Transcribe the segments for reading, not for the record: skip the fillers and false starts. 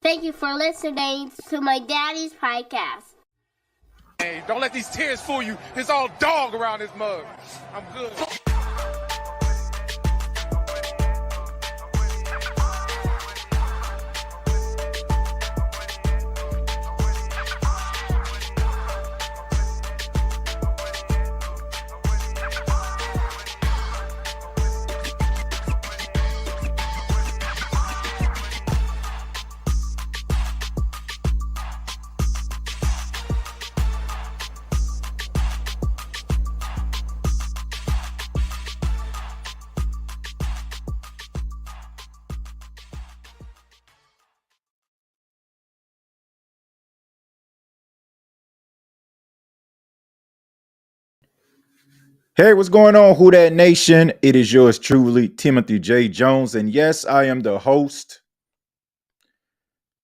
Thank you for listening to my daddy's podcast. Hey, don't let these tears fool you. There's all dog around this mug. I'm good. Hey, what's going on, Who Dat Nation? It is yours truly, Timothy J. Jones. And yes, I am the host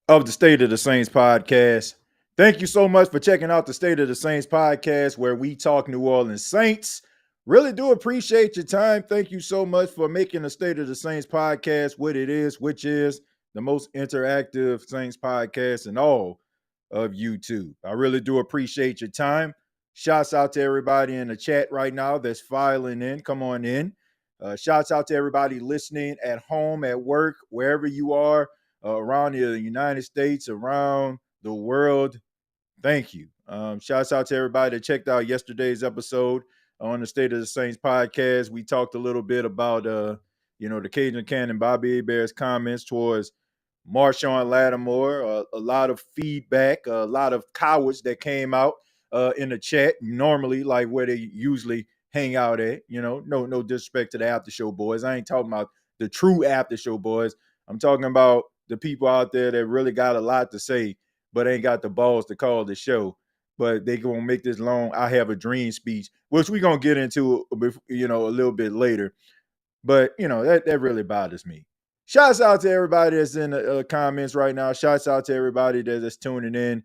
of the State of the Saints podcast. Thank you so much for checking out the State of the Saints podcast, where we talk New Orleans Saints. Really do appreciate your time. Thank you so much for making the State of the Saints podcast what it is, which is the most interactive Saints podcast in all of YouTube. I really do appreciate your time. Shouts out to everybody in the chat right now that's filing in. Come on in. Shouts out to everybody listening at home, at work, wherever you are, around the United States, around the world. Thank you. Shouts out to everybody that checked out yesterday's episode on the State of the Saints podcast. We talked a little bit about, the Cajun Cannon Bobby Bear's comments towards Marshawn Lattimore. A lot of feedback, a lot of cowards that came out in the chat, normally like where they usually hang out at. No disrespect to the after show boys. I ain't talking about the true after show boys. I'm talking about the people out there that really got a lot to say, but ain't got the balls to call the show. But they gonna make this long "I have a dream" speech, which we're gonna get into, a little bit later. But that really bothers me. Shouts out to everybody that's in the comments right now. Shouts out to everybody that's tuning in.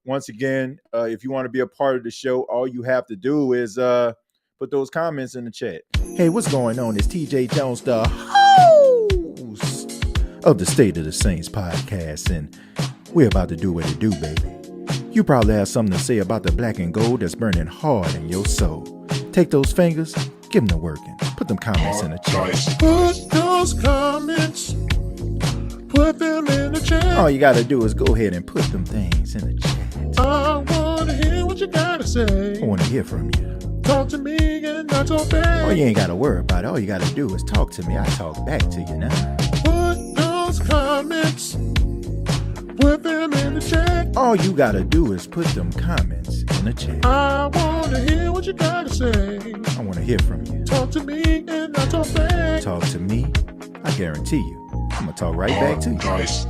Once again, if you want to be a part of the show, all you have to do is put those comments in the chat. Hey, what's going on? It's TJ Jones, the host of the State of the Saints podcast, and we're about to do what it do, baby. You probably have something to say about the black and gold that's burning hard in your soul. Take those fingers, give them the working. Put them comments in the chat. Put those comments, put them in the chat. All you got to do is go ahead and put them things in the chat. I want to hear what you got to say. I want to hear from you. Talk to me and not talk back. Oh, you ain't got to worry about it. All you got to do is talk to me. I talk back to you now. Put those comments, put them in the chat. All you got to do is put them comments in the chat. I want to hear what you got to say. I want to hear from you. Talk to me and not talk back. Talk to me. I guarantee you, I'm going to talk right back to you. Nice.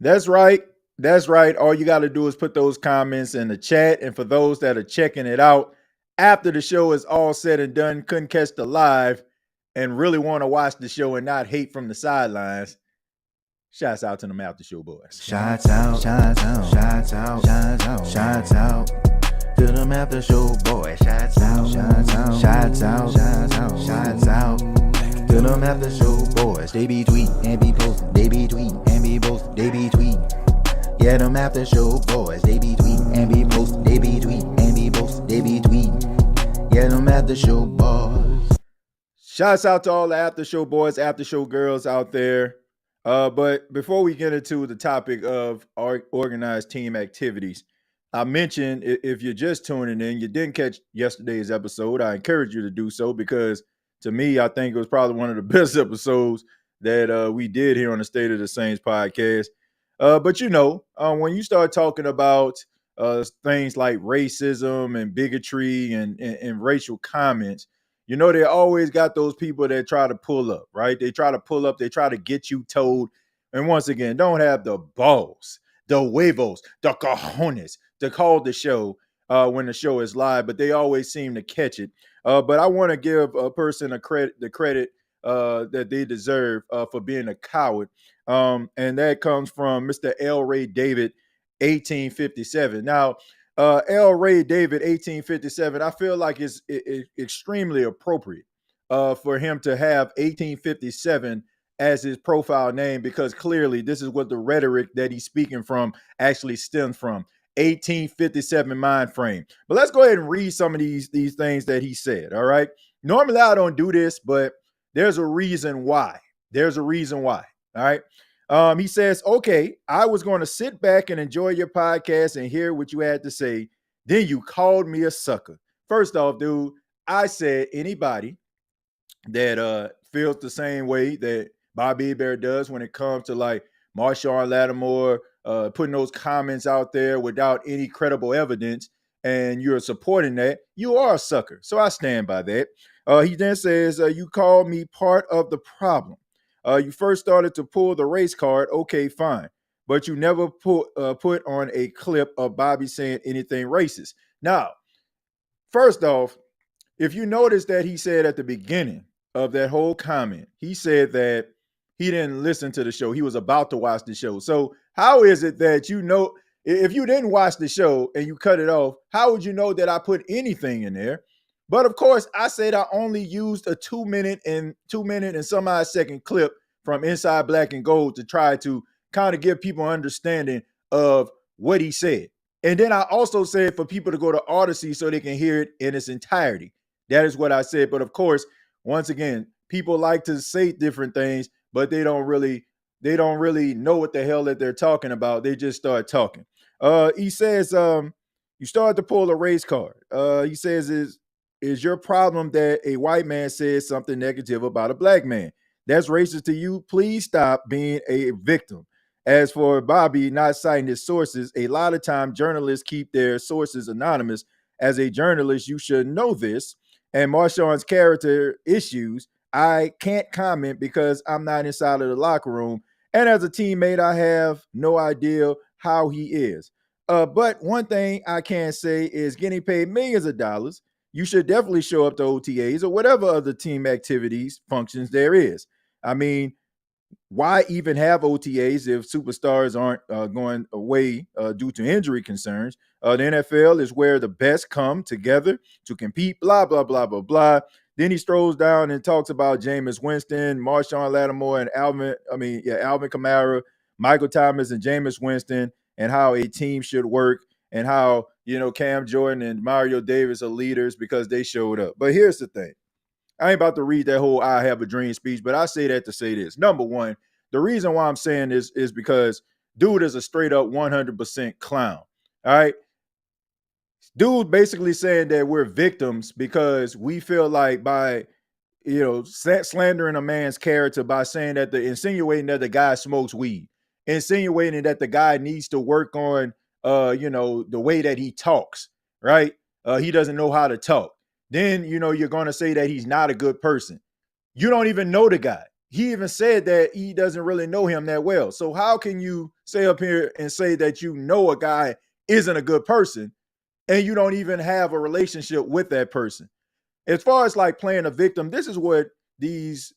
That's right. That's right. All you got to do is put those comments in the chat. And for those that are checking it out after the show is all said and done, couldn't catch the live, and really want to watch the show and not hate from the sidelines, shouts out to them after show boys. Shouts out, shouts out, shouts out, shouts out, shouts out to them after show boys. Shouts out, shouts out, shouts out, shouts out, shouts out to them after show boys. They be tweeting and be posting, they be tweeting and be posting, they be tweeting. Yeah, them after show boys. They be tweeting and be posting, they be tweeting and be posting, they be tweeting. Yeah, them after show boys. Shouts out to all the after show boys, after show girls out there. But before we get into the topic of our organized team activities, I mentioned if you're just tuning in, you didn't catch yesterday's episode, I encourage you to do so, because to me, I think it was probably one of the best episodes that we did here on the State of the Saints podcast. But when you start talking about things like racism and bigotry and racial comments, they always got those people that try to pull up, right? They try to pull up, they try to get you told. And once again, don't have the balls, the huevos, the cojones to call the show when the show is live, but they always seem to catch it. But I want to give a person the credit that they deserve for being a coward. And that comes from Mr. L. Ray David, 1857. Now, L. Ray David, 1857, I feel like it's extremely appropriate for him to have 1857 as his profile name, because clearly this is what the rhetoric that he's speaking from actually stems from. 1857 mind frame. But let's go ahead and read some of these things that he said. All right. Normally I don't do this, but there's a reason why. There's a reason why. All right. He says, okay, I was going to sit back and enjoy your podcast and hear what you had to say. Then you called me a sucker. First off, dude, I said anybody that feels the same way that Bobby Bear does when it comes to like Marshawn Lattimore putting those comments out there without any credible evidence, and you're supporting that, you are a sucker. So I stand by that. He then says, you called me part of the problem. You first started to pull the race card. Okay, fine. But you never put on a clip of Bobby saying anything racist. Now, first off, if you notice that he said at the beginning of that whole comment, he said that he didn't listen to the show. He was about to watch the show. So how is it that you know, if you didn't watch the show and you cut it off, how would you know that I put anything in there? But of course, I said I only used a 2 minute and some odd second clip from Inside Black and Gold to try to kind of give people an understanding of what he said. And then I also said for people to go to Odyssey so they can hear it in its entirety. That is what I said. But of course, once again, people like to say different things, but they don't really know what the hell that they're talking about. They just start talking. He says, you started to pull a race card. He says, is your problem that a white man says something negative about a black man? That's racist to you. Please stop being a victim. As for Bobby not citing his sources, a lot of time journalists keep their sources anonymous. As a journalist, you should know this. And Marshawn's character issues, I can't comment because I'm not inside of the locker room. And as a teammate, I have no idea how he is. But one thing I can say is getting paid millions of dollars, you should definitely show up to OTAs or whatever other team activities, functions there is. I mean, why even have OTAs if superstars aren't going away due to injury concerns? The NFL is where the best come together to compete, blah, blah, blah, blah, blah. Then he strolls down and talks about Jameis Winston, Marshawn Lattimore, and Alvin Kamara, Michael Thomas, and Jameis Winston, and how a team should work, and how, Cam Jordan and Demario Davis are leaders because they showed up. But here's the thing. I ain't about to read that whole I have a dream speech, but I say that to say this. Number one, the reason why I'm saying this is because dude is a straight up 100% clown. All right. Dude basically saying that we're victims because we feel like by, slandering a man's character by saying that insinuating that the guy smokes weed, insinuating that the guy needs to work on, the way that he talks, right? He doesn't know how to talk. Then, you're going to say that he's not a good person. You don't even know the guy. He even said that he doesn't really know him that well. So how can you say up here and say that you know a guy isn't a good person and you don't even have a relationship with that person? As far as like playing a victim, this is what these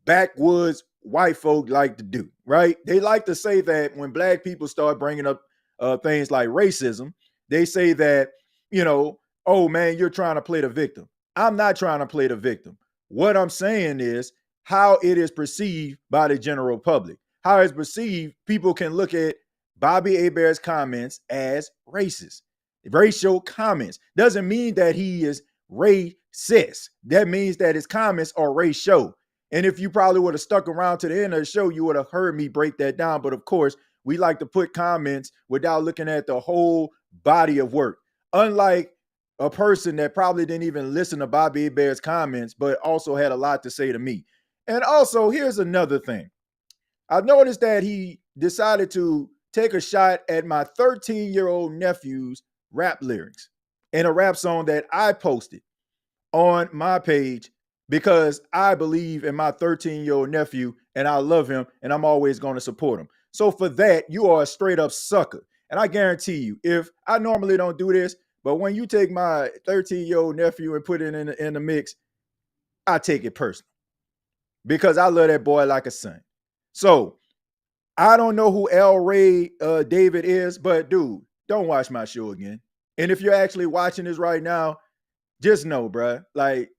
backwoods white folk like to do, right? They like to say that when black people start bringing up things like racism, they say that, oh man, you're trying to play the victim. I'm not trying to play the victim. What I'm saying is how it is perceived by the general public. How it's perceived, people can look at Bobby Hebert's comments as racist. Racial comments. Doesn't mean that he is racist. That means that his comments are racial. And if you probably would have stuck around to the end of the show, you would have heard me break that down. But of course, we like to put comments without looking at the whole body of work. Unlike a person that probably didn't even listen to Bobby Hebert's comments, but also had a lot to say to me. And also, here's another thing. I noticed that he decided to take a shot at my 13-year-old nephew's rap lyrics in a rap song that I posted on my page because I believe in my 13-year-old nephew and I love him and I'm always going to support him. So for that, you are a straight up sucker. And I guarantee you, if I normally don't do this, but when you take my 13-year-old nephew and put it in the mix, I take it personal because I love that boy like a son. So I don't know who L. Ray David is, but dude, don't watch my show again. And if you're actually watching this right now, just know, bruh, like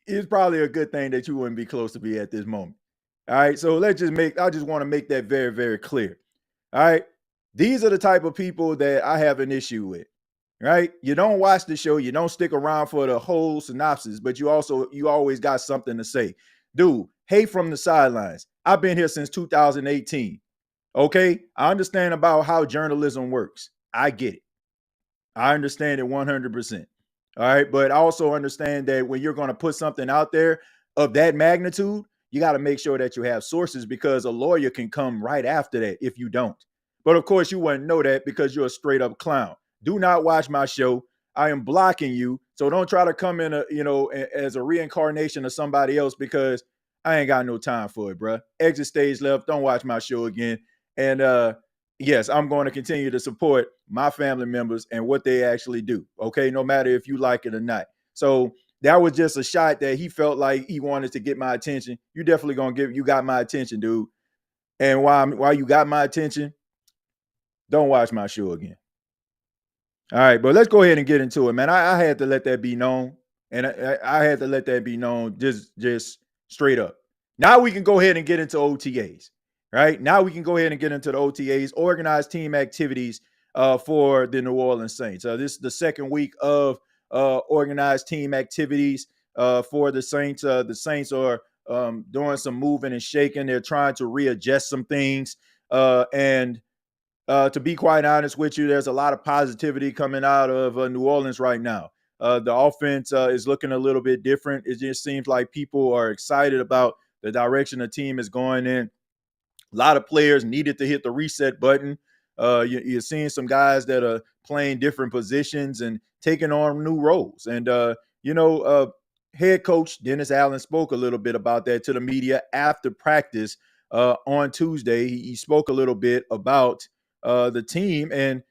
it's probably a good thing that you wouldn't be close to me at this moment. All right. So I just want to make that very, very clear. All right. These are the type of people that I have an issue with. Right? You don't watch the show, you don't stick around for the whole synopsis, but you always got something to say. Dude, hey from the sidelines. I've been here since 2018. Okay? I understand about how journalism works. I get it. I understand it 100%. All right. But I also understand that when you're going to put something out there of that magnitude, you got to make sure that you have sources because a lawyer can come right after that if you don't. But of course, you wouldn't know that because you're a straight up clown. Do not watch my show. I am blocking you. So don't try to come in, as a reincarnation of somebody else because I ain't got no time for it, bro. Exit stage left. Don't watch my show again. And yes, I'm going to continue to support my family members and what they actually do. Okay, no matter if you like it or not. So that was just a shot that he felt like he wanted to get my attention. You definitely you got my attention, dude. And while you got my attention, don't watch my show again. All right, but let's go ahead and get into it, man. I had to let that be known, and I had to let that be known just straight up. Now we can go ahead and get into OTAs, right? Now we can go ahead and get into the OTAs, organized team activities for the New Orleans Saints. This is the second week of organized team activities for the Saints. The Saints are doing some moving and shaking. They're trying to readjust some things, and to be quite honest with you, there's a lot of positivity coming out of New Orleans right now. The offense is looking a little bit different. It just seems like people are excited about the direction the team is going in. A lot of players needed to hit the reset button. You're seeing some guys that are playing different positions and taking on new roles. And, head coach Dennis Allen spoke a little bit about that to the media after practice on Tuesday. He spoke a little bit about the team and,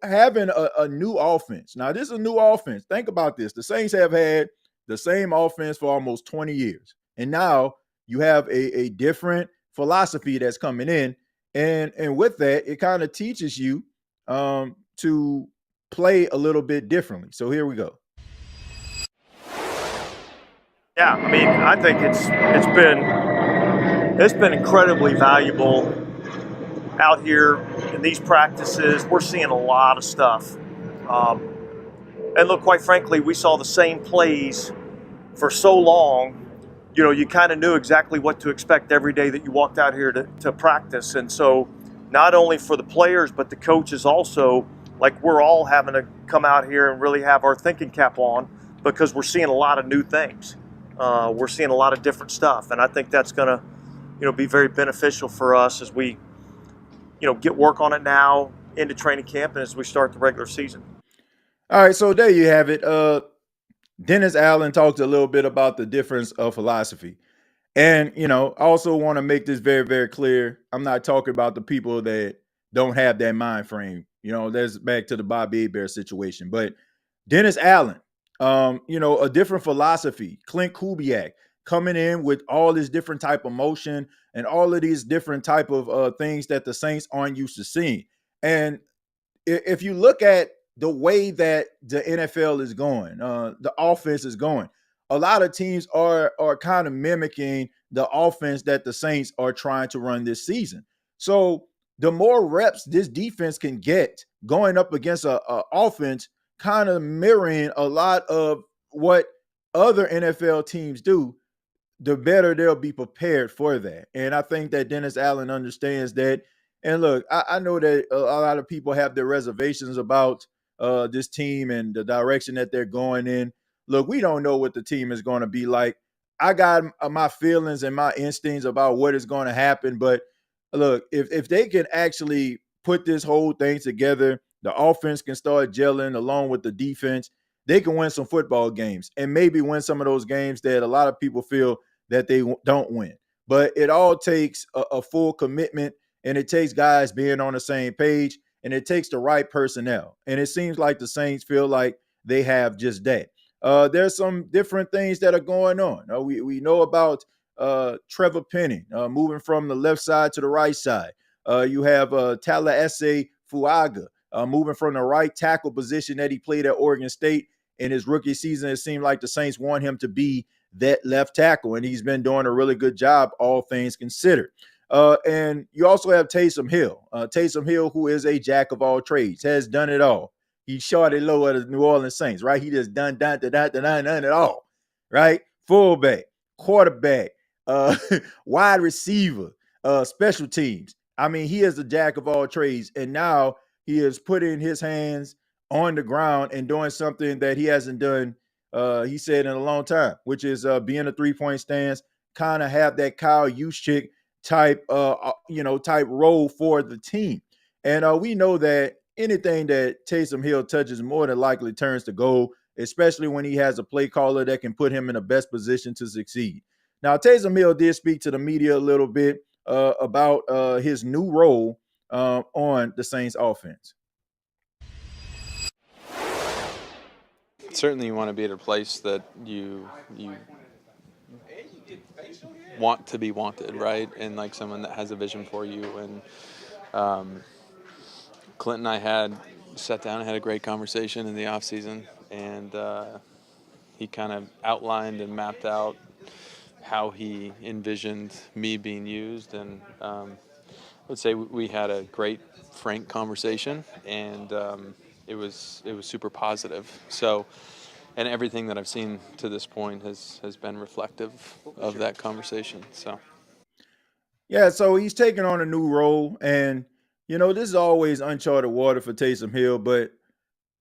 having a new offense. Now, this is a new offense. Think about this. The Saints have had the same offense for almost 20 years. And now you have a different philosophy that's coming in. And with that, it kind of teaches you to play a little bit differently. So here we go. Yeah, I mean, I think it's been incredibly valuable out here in these practices. We're seeing a lot of stuff. And look, quite frankly, we saw the same plays for so long. You kind of knew exactly what to expect every day that you walked out here to practice. And so not only for the players, but the coaches also, like we're all having to come out here and really have our thinking cap on because we're seeing a lot of new things. We're seeing a lot of different stuff. And I think that's going to, be very beneficial for us as we, get work on it now into training camp and as we start the regular season. All right, so there you have it. Dennis Allen talked a little bit about the difference of philosophy. And, I also want to make this very, very clear. I'm not talking about the people that don't have that mind frame. That's back to the Bobby Hebert situation. But Dennis Allen, a different philosophy. Klint Kubiak coming in with all this different type of motion and all of these different type of things that the Saints aren't used to seeing. And if you look at the way that the NFL is going, the offense is going, a lot of teams are kind of mimicking the offense that the Saints are trying to run this season. So the more reps this defense can get going up against a offense kind of mirroring a lot of what other NFL teams do, the better they'll be prepared for that. And I think that Dennis Allen understands that. And look, I know that a lot of people have their reservations about this team and the direction that they're going in. Look, we don't know what the team is going to be like. I got my feelings and my instincts about what is going to happen. But look, if they can actually put this whole thing together, the offense can start gelling along with the defense, they can win some football games and maybe win some of those games that a lot of people feel that they don't win. But it all takes a full commitment, and it takes guys being on the same page, and it takes the right personnel. And it seems like the Saints feel like they have just that. There's some different things that are going on. We know about Trevor Penning moving from the left side to the right side. You have Tallahassee Fuaga moving from the right tackle position that he played at Oregon State in his rookie season, it seemed like the Saints want him to be that left tackle, and he's been doing a really good job, all things considered. And you also have Taysom Hill. Taysom Hill, who is a jack of all trades, has done it all. He shot it low at the New Orleans Saints, right? He just done it all, right? Fullback, quarterback, wide receiver, special teams. I mean, he is a jack of all trades, and now he is putting his hands on the ground and doing something that he hasn't done, he said, in a long time, which is being a three-point stance, kind of have that Kyle Juszczyk type role for the team. And we know that anything that Taysom Hill touches more than likely turns to gold, especially when he has a play caller that can put him in the best position to succeed. Now, Taysom Hill did speak to the media a little bit about his new role on the Saints offense. Certainly you want to be at a place that you want to be wanted, right? And like someone that has a vision for you. And Klint and I sat down and had a great conversation in the off season, and he kind of outlined and mapped out how he envisioned me being used. And I would say we had a great, frank conversation, and it was super positive. So, and everything that I've seen to this point has been reflective of that conversation. So, yeah, so he's taking on a new role, and this is always uncharted water for Taysom Hill, but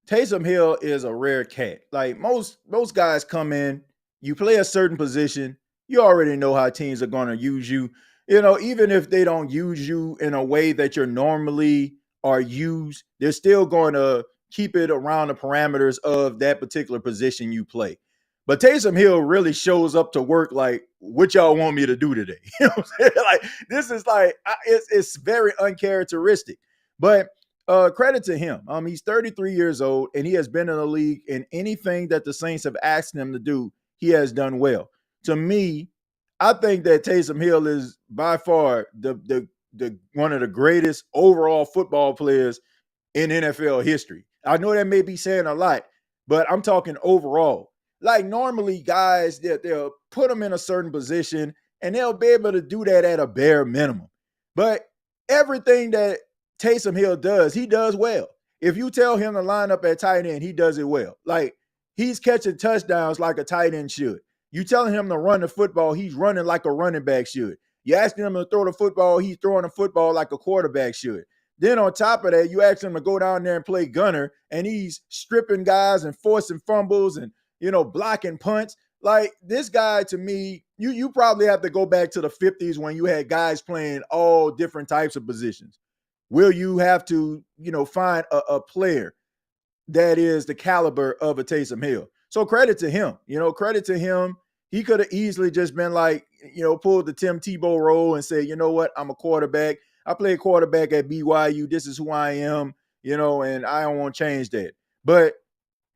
Taysom Hill is a rare cat. Like most guys come in, you play a certain position, you already know how teams are going to use you. Even if they don't use you in a way that you're normally are used, they're still going to keep it around the parameters of that particular position you play. But Taysom Hill really shows up to work like, what y'all want me to do today? You know what I'm saying? Like, this is like, it's very uncharacteristic. But credit to him. He's 33 years old, and he has been in the league, and anything that the Saints have asked him to do, he has done well. To me, I think that Taysom Hill is by far the one of the greatest overall football players in NFL history. I know that may be saying a lot, but I'm talking overall. Like normally guys, they'll put them in a certain position and they'll be able to do that at a bare minimum. But everything that Taysom Hill does, he does well. If you tell him to line up at tight end, he does it well. Like he's catching touchdowns like a tight end should. You telling him to run the football, he's running like a running back should. You asking him to throw the football, he's throwing the football like a quarterback should. Then on top of that, you ask him to go down there and play gunner, and he's stripping guys and forcing fumbles and, blocking punts. Like this guy, to me, you probably have to go back to the 50s when you had guys playing all different types of positions. Will you have to, find a player that is the caliber of a Taysom Hill? So credit to him. Credit to him. He could have easily just been like, pulled the Tim Tebow role and said, you know what, I'm a quarterback. I played quarterback at BYU. This is who I am, and I don't want to change that. But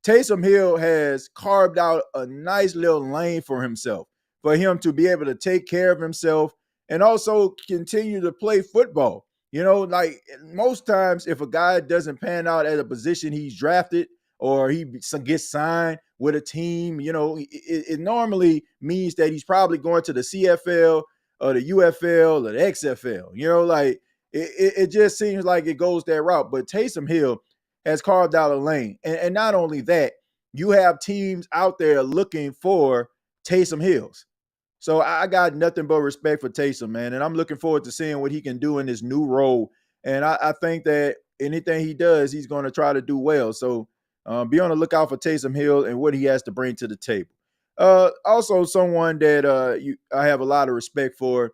Taysom Hill has carved out a nice little lane for himself, for him to be able to take care of himself and also continue to play football. Like most times, if a guy doesn't pan out at a position he's drafted or he gets signed with a team, it normally means that he's probably going to the CFL or the UFL or the XFL. It just seems like it goes that route. But Taysom Hill has carved out a lane. And not only that, you have teams out there looking for Taysom Hills. So I got nothing but respect for Taysom, man. And I'm looking forward to seeing what he can do in this new role. And I think that anything he does, he's going to try to do well. So be on the lookout for Taysom Hill and what he has to bring to the table. Also, someone that I have a lot of respect for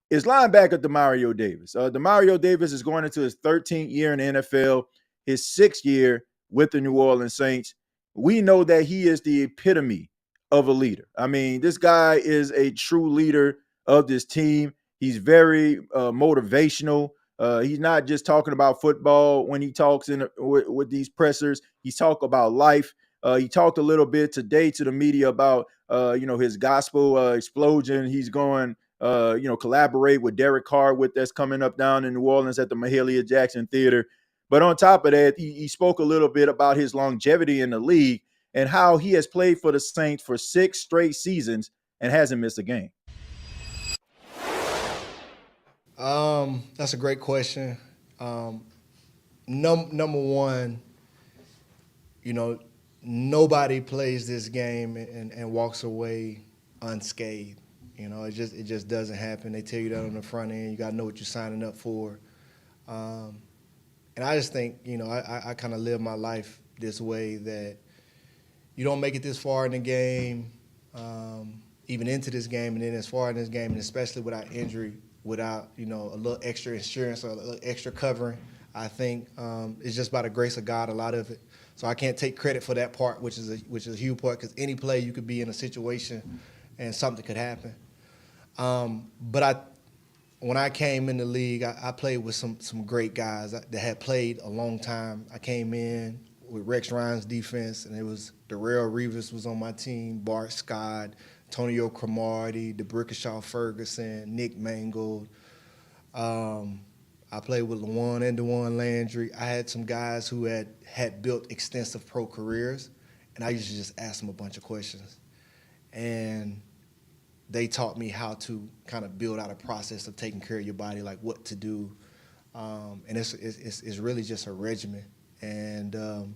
is linebacker Demario Davis. Demario Davis is going into his 13th year in the NFL, his 6th year with the New Orleans Saints. We know that he is the epitome of a leader. I mean, this guy is a true leader of this team. He's very motivational. He's not just talking about football when he talks with these pressers. He's talking about life. He talked a little bit today to the media about, his gospel explosion. He's going, collaborate with Derek Carr that's coming up down in New Orleans at the Mahalia Jackson Theater. But on top of that, he spoke a little bit about his longevity in the league and how he has played for the Saints for 6 straight seasons and hasn't missed a game? That's a great question. Number one, nobody plays this game and walks away unscathed. It just doesn't happen. They tell you that on the front end. You got to know what you're signing up for. And I just think, I kind of live my life this way, that you don't make it this far in the game, even into this game, and then as far in this game, and especially without injury, without, a little extra insurance or a little extra covering. I think it's just by the grace of God, a lot of it. So I can't take credit for that part, which is a huge part, because any play you could be in a situation and something could happen. But when I came in the league, I played with some great guys that had played a long time. I came in with Rex Ryan's defense, and it was Darrell Reeves was on my team, Bart Scott, Antonio Cromartie, DeBrickashaw Ferguson, Nick Mangold. I played with Lawan and DeJuan Landry. I had some guys who had built extensive pro careers, and I used to just ask them a bunch of questions. And they taught me how to kind of build out a process of taking care of your body, like what to do. And it's really just a regimen. And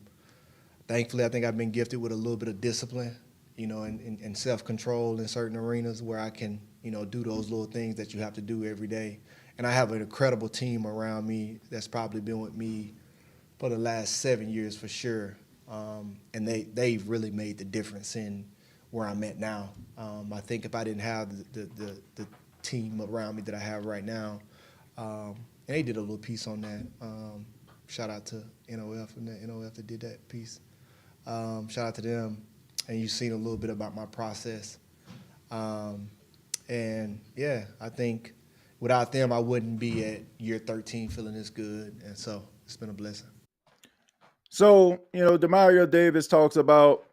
thankfully, I think I've been gifted with a little bit of discipline, and self-control in certain arenas where I can, do those little things that you have to do every day. And I have an incredible team around me that's probably been with me for the last 7 years for sure. And they've really made the difference in where I'm at now. I think if I didn't have the team around me that I have right now, and they did a little piece on that. Shout out to NOF and the NOF that did that piece. Shout out to them. And you've seen a little bit about my process. And yeah, I think without them, I wouldn't be at year 13 feeling this good. And so it's been a blessing. So, Demario Davis talks about,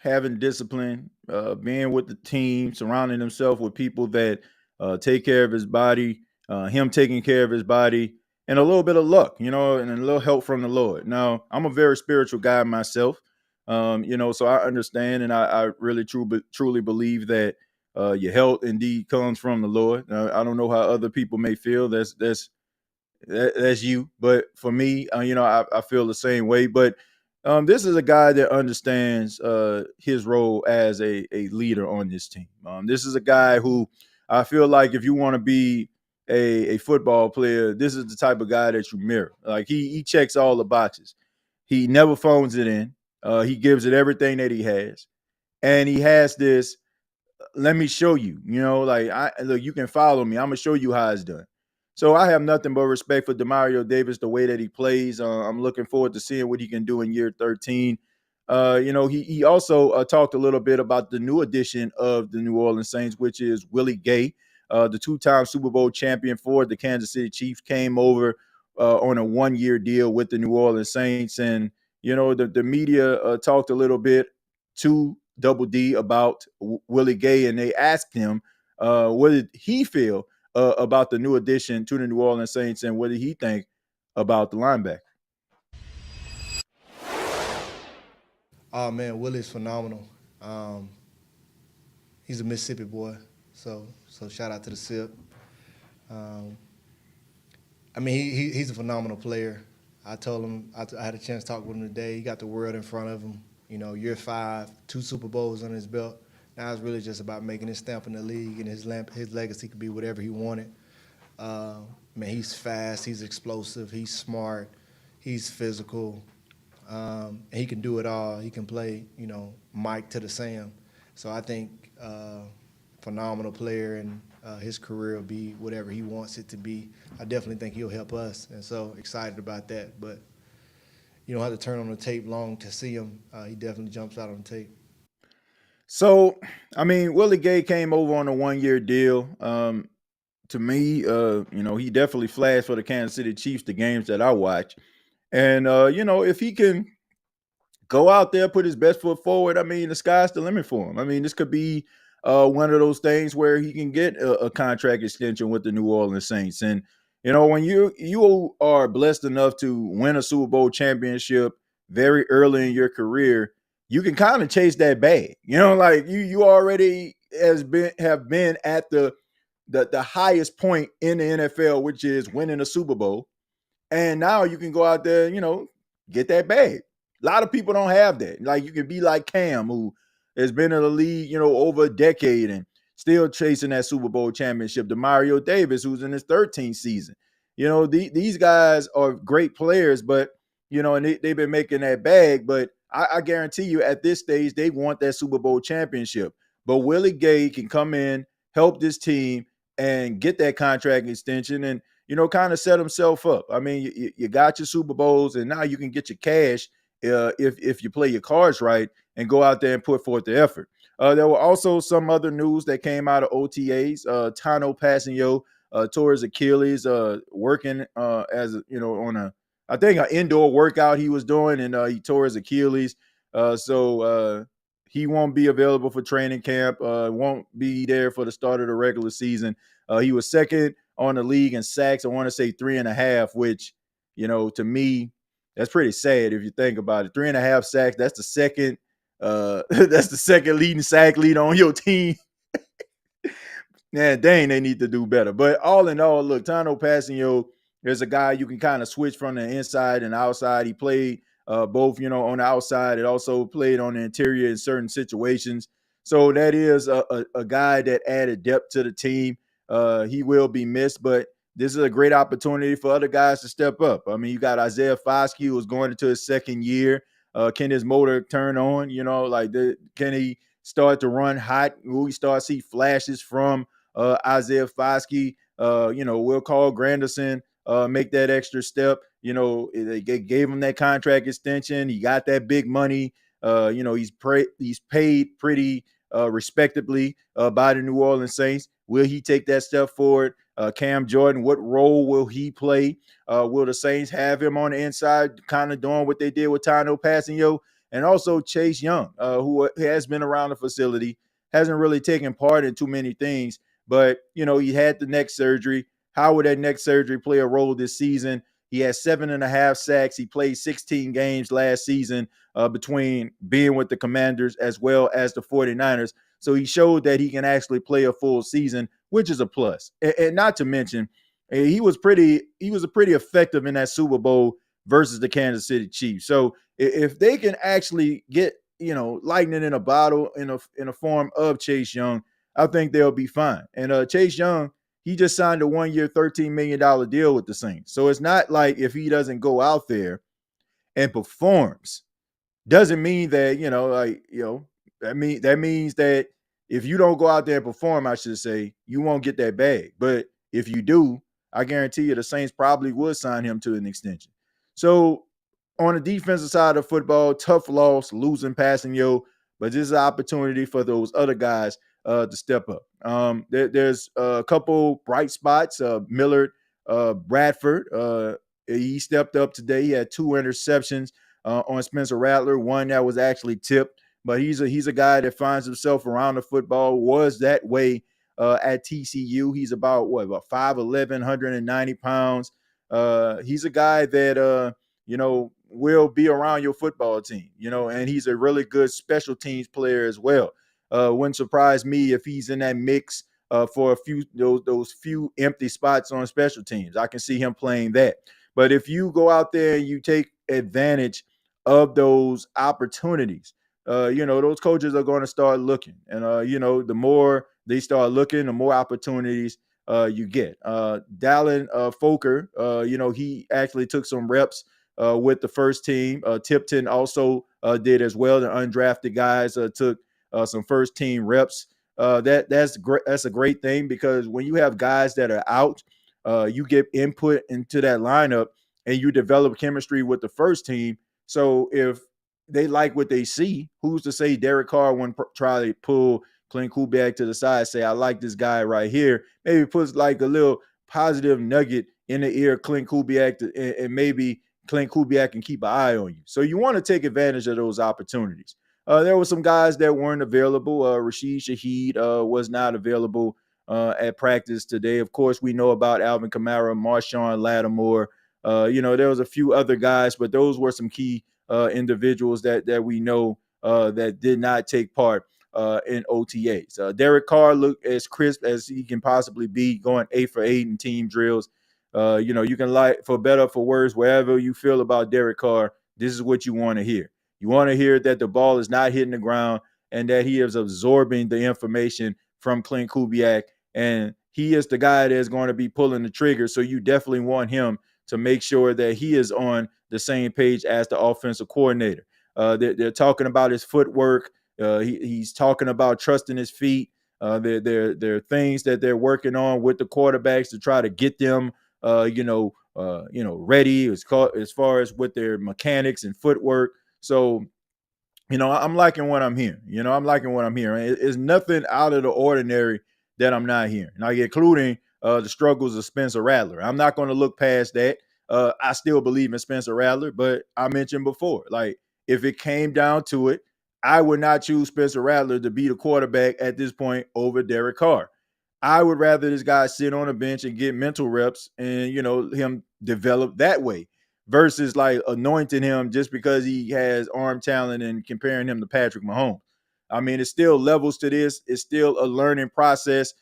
having discipline, being with the team, surrounding himself with people that take care of his body, him taking care of his body, and a little bit of luck, and a little help from the Lord. Now, I'm a very spiritual guy myself, so I understand, and I really truly believe that your health indeed comes from the Lord. I don't know how other people may feel. That's you, but for me, I feel the same way. But this is a guy that understands his role as a leader on this team. This is a guy who I feel like if you want to be a football player, this is the type of guy that you mirror. Like he checks all the boxes. He never phones it in. He gives it everything that he has, and he has this. Let me show you. Look, you can follow me. I'm gonna show you how it's done. So I have nothing but respect for Demario Davis, the way that he plays. I'm looking forward to seeing what he can do in year 13. He also talked a little bit about the new addition of the New Orleans Saints, which is Willie Gay, the 2-time Super Bowl champion for the Kansas City Chiefs, came over on a 1-year deal with the New Orleans Saints. And, the media talked a little bit to Double D about Willie Gay, and they asked him, what did he feel about the new addition to the New Orleans Saints, and what did he think about the linebacker? Oh, man, Willie's phenomenal. He's a Mississippi boy, so shout out to the SIP. He's a phenomenal player. I told him, I had a chance to talk with him today. He got the world in front of him. Year 5, 2 Super Bowls on his belt. Now it's really just about making his stamp in the league, and his legacy could be whatever he wanted. He's fast, he's explosive, he's smart, he's physical. And he can do it all. He can play, Mike to the Sam. So I think phenomenal player, and his career will be whatever he wants it to be. I definitely think he'll help us, and so excited about that. But you don't have to turn on the tape long to see him. He definitely jumps out on the tape. So, Willie Gay came over on a 1-year deal. To me, he definitely flashed for the Kansas City Chiefs, the games that I watch. And, if he can go out there, put his best foot forward, the sky's the limit for him. This could be one of those things where he can get a contract extension with the New Orleans Saints. And, when you are blessed enough to win a Super Bowl championship very early in your career, you can kind of chase that bag. Like you already have been at the highest point in the NFL, which is winning a Super Bowl. And now you can go out there, get that bag. A lot of people don't have that. Like you can be like Cam, who has been in the league, over a decade and still chasing that Super Bowl championship. Demario Davis, who's in his 13th season. These guys are great players, but and they've been making that bag. But I guarantee you, at this stage, they want that Super Bowl championship. But Willie Gay can come in, help this team, and get that contract extension and kind of set himself up. I mean, you got your Super Bowls, and now you can get your cash if you play your cards right and go out there and put forth the effort. There were also some other news that came out of OTAs. Tano Passanio tore his Achilles working as on I think an indoor workout he was doing, and he tore his Achilles. So he won't be available for training camp. Won't be there for the start of the regular season. He was second on the league in sacks. I want to say 3.5, which, to me, that's pretty sad if you think about it. 3.5 sacks. That's the second. That's the second leading sack leader on your team. Man, dang, they need to do better. But all in all, look, Tano Passanio is a guy you can kind of switch from the inside and outside. He played both, on the outside. It also played on the interior in certain situations. So that is a guy that added depth to the team. He will be missed, but this is a great opportunity for other guys to step up. I mean, you got Isaiah Foskey, who's going into his second year. Can his motor turn on? Can he start to run hot? Will we start to see flashes from Isaiah Foskey? Will Carl Granderson make that extra step? They gave him that contract extension. He got that big money. He's paid pretty respectably by the New Orleans Saints. Will he take that step forward? Cam Jordan, what role will he play? Will the Saints have him on the inside, kind of doing what they did with Tano Passanio? And also Chase Young, who has been around the facility, hasn't really taken part in too many things, but, he had the neck surgery. How would that neck surgery play a role this season? He had 7.5 sacks. He played 16 games last season between being with the Commanders as well as the 49ers. So he showed that he can actually play a full season, which is a plus. And not to mention, he was pretty effective in that Super Bowl versus the Kansas City Chiefs. So if they can actually get, lightning in a bottle in a form of Chase Young, I think they'll be fine. And Chase Young, he just signed a 1-year, $13 million deal with the Saints. So it's not like if he doesn't go out there and performs, doesn't mean that, that means that if you don't go out there and perform, I should say, you won't get that bag. But if you do, I guarantee you the Saints probably would sign him to an extension. So on the defensive side of football, tough loss, losing Passanio, but this is an opportunity for those other guys to step up. There's a couple bright spots. Millard Bradford, he stepped up today. He had 2 interceptions on Spencer Rattler, one that was actually tipped. But he's a guy that finds himself around the football, was that way at TCU. He's about 5'11", 190 pounds. He's a guy that, will be around your football team, and he's a really good special teams player as well. Wouldn't surprise me if he's in that mix for a few those few empty spots on special teams. I can see him playing that. But if you go out there and you take advantage of those opportunities, those coaches are going to start looking. And, the more they start looking, the more opportunities you get. Dallin Folker, he actually took some reps with the first team. Tipton also did as well. The undrafted guys took some first team reps. That's great. That's a great thing, because when you have guys that are out, you get input into that lineup and you develop chemistry with the first team. So if they like what they see, who's to say Derek Carr wouldn't try to pull Klint Kubiak to the side, say, I like this guy right here. Maybe puts like a little positive nugget in the ear of Klint Kubiak, and maybe Klint Kubiak can keep an eye on you. So you want to take advantage of those opportunities. There were some guys that weren't available. Rashid Shaheed was not available at practice today. Of course, we know about Alvin Kamara, Marshawn Lattimore. There was a few other guys, but those were some key individuals that we know that did not take part in OTAs. Derek Carr looked as crisp as he can possibly be, going 8 for 8 in team drills. You can like, for better or for worse, wherever you feel about Derek Carr, this is what you want to hear. You want to hear that the ball is not hitting the ground and that he is absorbing the information from Klint Kubiak, and he is the guy that's going to be pulling the trigger. So you definitely want him to make sure that he is on the same page as the offensive coordinator. They're talking about his footwork. He's talking about trusting his feet. There are things that they're working on with the quarterbacks to try to get them, ready as far as with their mechanics and footwork. So, I'm liking what I'm hearing. I'm liking what I'm hearing. It's nothing out of the ordinary that I'm not hearing, like including the struggles of Spencer Rattler. I'm not going to look past that. I still believe in Spencer Rattler, but I mentioned before, like if it came down to it, I would not choose Spencer Rattler to be the quarterback at this point over Derek Carr. I would rather this guy sit on a bench and get mental reps and, him develop that way versus like anointing him just because he has arm talent and comparing him to Patrick Mahomes. I mean, it's still levels to this. It's still a learning process.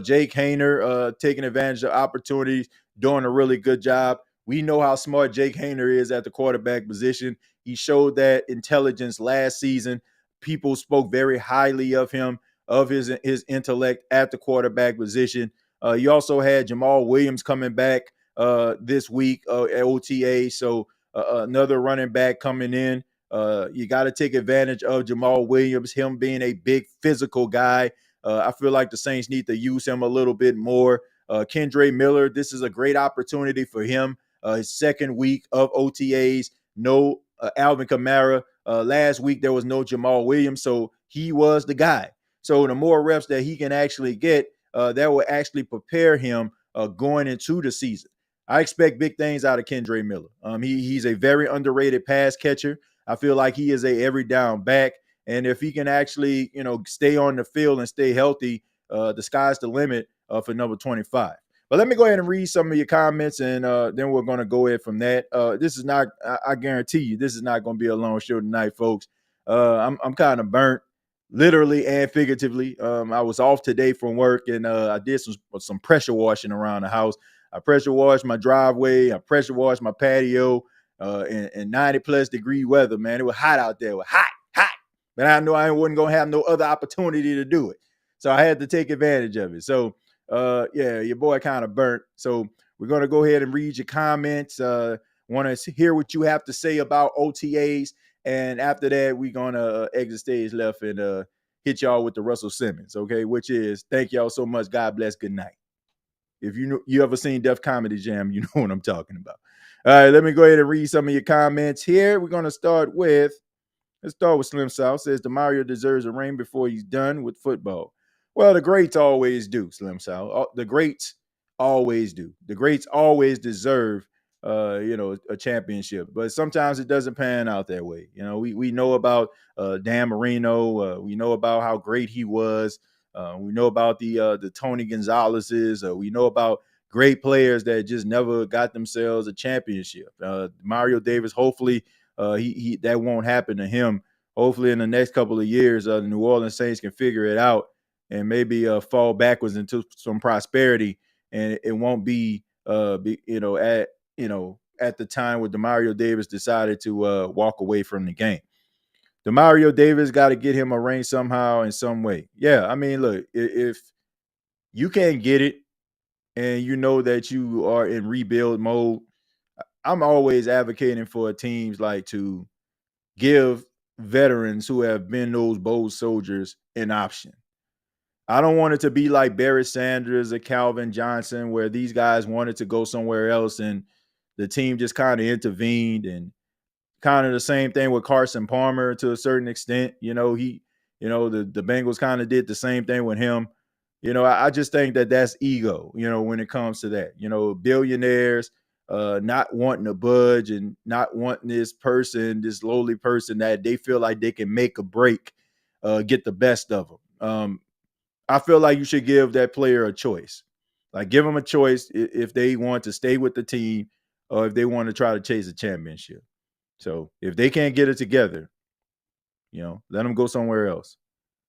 Jake Hayner taking advantage of opportunities, doing a really good job. We know how smart Jake Hayner is at the quarterback position. He showed that intelligence last season. People spoke very highly of him, of his intellect at the quarterback position. You also had Jamal Williams coming back this week at OTA. So another running back coming in. You got to take advantage of Jamal Williams, him being a big physical guy. I feel like the Saints need to use him a little bit more. Kendre Miller, this is a great opportunity for him. His second week of OTAs, no Alvin Kamara. Last week, there was no Jamal Williams, so he was the guy. So the more reps that he can actually get, that will actually prepare him going into the season. I expect big things out of Kendre Miller. He's a very underrated pass catcher. I feel like he is a every down back. And if he can actually, stay on the field and stay healthy, the sky's the limit for number 25. But let me go ahead and read some of your comments, and then we're going to go ahead from that. This is not, I guarantee you, this is not going to be a long show tonight, folks. I'm kind of burnt, literally and figuratively. I was off today from work, and I did some pressure washing around the house. I pressure washed my driveway. I pressure washed my patio in 90-plus degree weather, man. It was hot out there. It was hot. But I knew I wasn't going to have no other opportunity to do it. So I had to take advantage of it. So, your boy kind of burnt. So we're going to go ahead and read your comments. Want to hear what you have to say about OTAs. And after that, we're going to exit stage left and hit y'all with the Russell Simmons, okay? Which is, thank y'all so much. God bless. Good night. If you ever seen Def Comedy Jam, you know what I'm talking about. All right, let me go ahead and read some of your comments here. We're going to start with, let's start with Slim South. Says Demario deserves a ring before he's done with football. Well, the greats always do, Slim South. The greats always do. The greats always deserve, a championship. But sometimes it doesn't pan out that way. We know about Dan Marino. We know about how great he was. We know about the Tony Gonzalez's. We know about great players that just never got themselves a championship. Demario Davis, hopefully he that won't happen to him. Hopefully in the next couple of years, the New Orleans Saints can figure it out and maybe fall backwards into some prosperity, and it won't be at the time where Demario Davis decided to walk away from the game. Demario Davis got to get him a ring somehow in some way. Yeah, I mean, look, if you can't get it and you know that you are in rebuild mode, I'm always advocating for teams like to give veterans who have been those bold soldiers an option. I don't want it to be like Barry Sanders or Calvin Johnson, where these guys wanted to go somewhere else and the team just kind of intervened, and kind of the same thing with Carson Palmer to a certain extent. The Bengals kind of did the same thing with him. I just think that that's ego, when it comes to that. Billionaires not wanting to budge and not wanting this lowly person that they feel like they can make or break, get the best of them. I feel like you should give that player a choice. Like, give them a choice if they want to stay with the team or if they want to try to chase a championship. So if they can't get it together, Let him go somewhere else.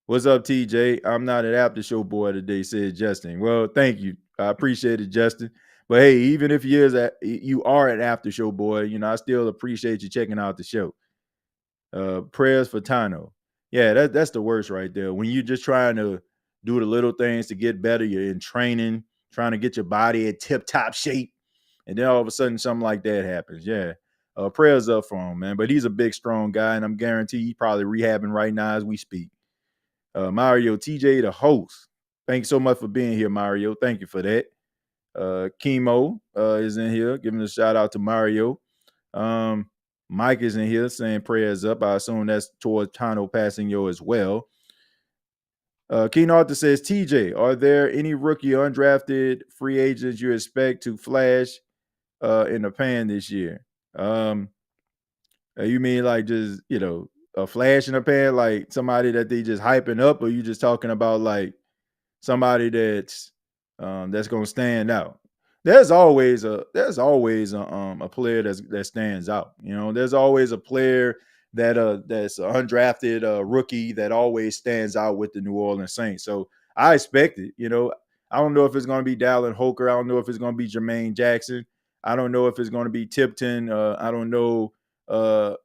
What's up, TJ? I'm not an after show boy today, said Justin. Well, thank you. I appreciate it, Justin. But hey, even if you are an after show boy, I still appreciate you checking out the show. Prayers for Tano. Yeah, that's the worst right there. When you're just trying to do the little things to get better, you're in training, trying to get your body in tip-top shape, and then all of a sudden something like that happens. Yeah. Prayers up for him, man. But he's a big, strong guy, and I'm guaranteed he's probably rehabbing right now as we speak. Mario, TJ, the host. Thanks so much for being here, Mario. Thank you for that. Chemo is in here, giving a shout out to Mario. Mike is in here saying prayers up. I assume that's towards Tano passing yo as well. Keen Arthur says, TJ, are there any rookie undrafted free agents you expect to flash in the pan this year? You mean like just, a flash in the pan, like somebody that they just hyping up, or you just talking about like somebody that's going to stand out? There's always a player that stands out. There's always a player that's an undrafted rookie that always stands out with the New Orleans Saints. So I expect it. I don't know if it's going to be Dallin Holker. I don't know if it's going to be Jermaine Jackson. I don't know if it's going to be Tipton. I don't know. I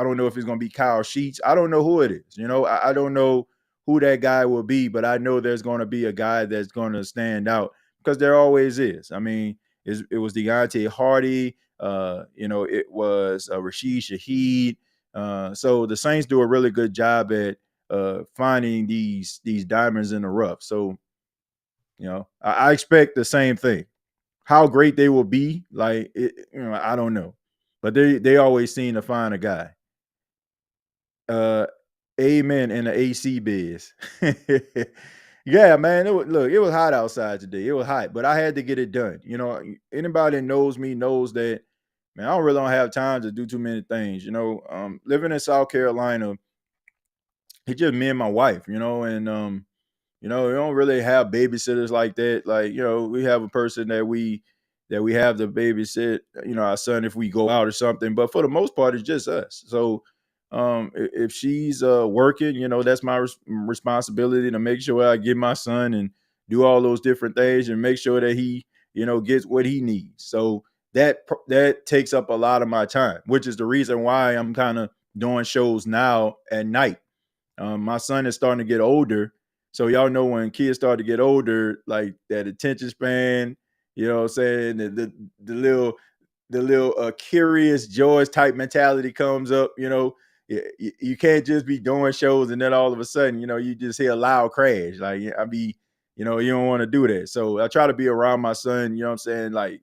don't know if it's going to be Kyle Sheets. I don't know who it is. I don't know who that guy will be, but I know there's going to be a guy that's going to stand out because there always is. I mean, it was Deontay Hardy. It was Rashid Shaheed. So the Saints do a really good job at finding these diamonds in the rough. So, I expect the same thing. How great they will be, I don't know. But they always seem to find a guy. Amen in the AC biz. Yeah, man. It was hot outside today. It was hot, but I had to get it done. Anybody that knows me knows that, man, I don't have time to do too many things. Living in South Carolina, it's just me and my wife, and we don't really have babysitters like that. Like, we have a person that we have to babysit, our son if we go out or something. But for the most part, it's just us. So if she's working, that's my responsibility to make sure I get my son and do all those different things and make sure that he, gets what he needs. So that takes up a lot of my time, which is the reason why I'm kind of doing shows now at night. My son is starting to get older. So y'all know when kids start to get older, like that attention span, what I'm saying, the little curious George type mentality comes up. You can't just be doing shows and then all of a sudden, you just hear a loud crash. Like you don't want to do that. So I try to be around my son, what I'm saying, like,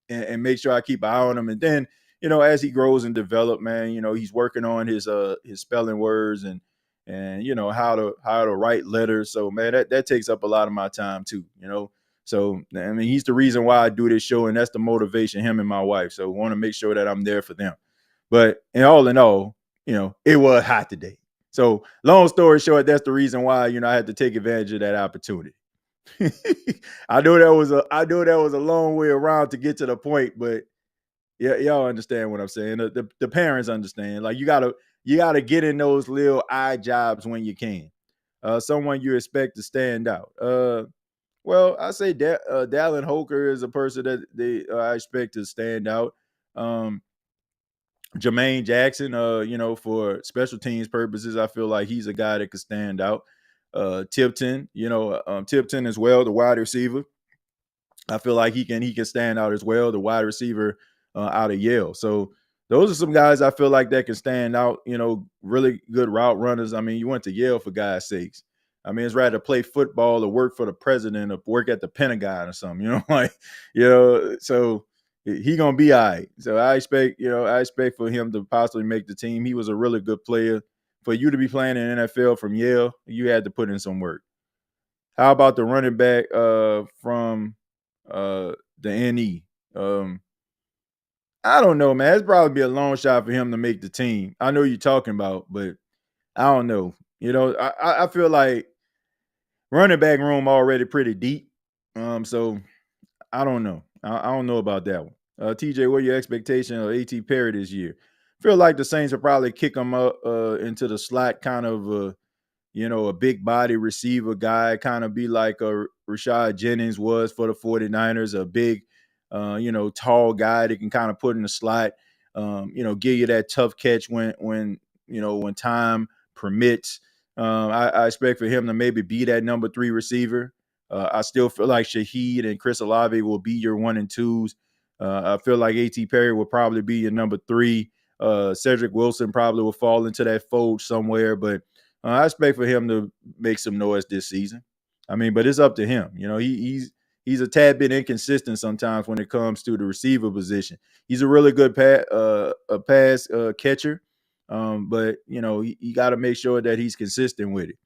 and make sure I keep an eye on him. And then, as he grows and develop, man, he's working on his spelling words and how to write letters. So man, that takes up a lot of my time too. So I mean, he's the reason why I do this show, and that's the motivation, him and my wife. So I want to make sure that I'm there for them. But in all, it was hot today. So long story short, that's the reason why I had to take advantage of that opportunity. I know that was a long way around to get to the point, but yeah, y'all understand what I'm saying. The parents understand. Like you gotta get in those little odd jobs when you can. Someone you expect to stand out. Well, I say Dallin Holker is a person that I expect to stand out. Jermaine Jackson, for special teams purposes, I feel like he's a guy that could stand out. Tipton, Tipton as well, the wide receiver. I feel like he can stand out as well, the wide receiver out of Yale. So those are some guys I feel like that can stand out, really good route runners. I mean, you went to Yale for God's sakes. I mean, it's rather play football or work for the president or work at the Pentagon or something, so he gonna be all right. So I expect for him to possibly make the team. He was a really good player. For you to be playing in NFL from Yale, you had to put in some work. How about the running back from the NE? I don't know, man. It's probably be a long shot for him to make the team. I know you're talking about, but I don't know. I feel like running back room already pretty deep. So I don't know. I don't know about that one. TJ, what are your expectations of A.T. Perry this year? feel like the Saints will probably kick him up into the slot, kind of a big body receiver guy, kind of be like a Rashad Jennings was for the 49ers, a big, tall guy that can kind of put in the slot, give you that tough catch when time permits. I expect for him to maybe be that number 3 receiver. I still feel like Shaheed and Chris Olave will be your 1 and 2s. I feel like A.T. Perry will probably be your number 3. Cedric Wilson probably will fall into that fold somewhere, but I expect for him to make some noise this season. I mean, but it's up to him. He's a tad bit inconsistent sometimes when it comes to the receiver position. He's a really good pass catcher, but he got to make sure that he's consistent with it.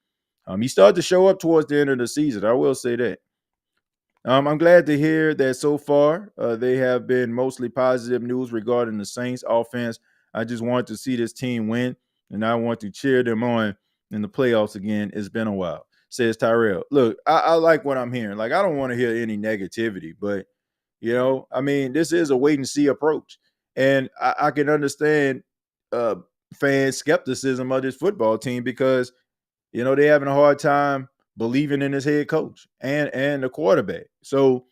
He started to show up towards the end of the season. I will say that. I'm glad to hear that so far they have been mostly positive news regarding the Saints offense. I just want to see this team win, and I want to cheer them on in the playoffs again. It's been a while, says Tyrell. Look, I like what I'm hearing. Like, I don't want to hear any negativity, but, this is a wait and see approach. And I can understand fan skepticism of this football team because, they're having a hard time believing in his head coach and the quarterback. So,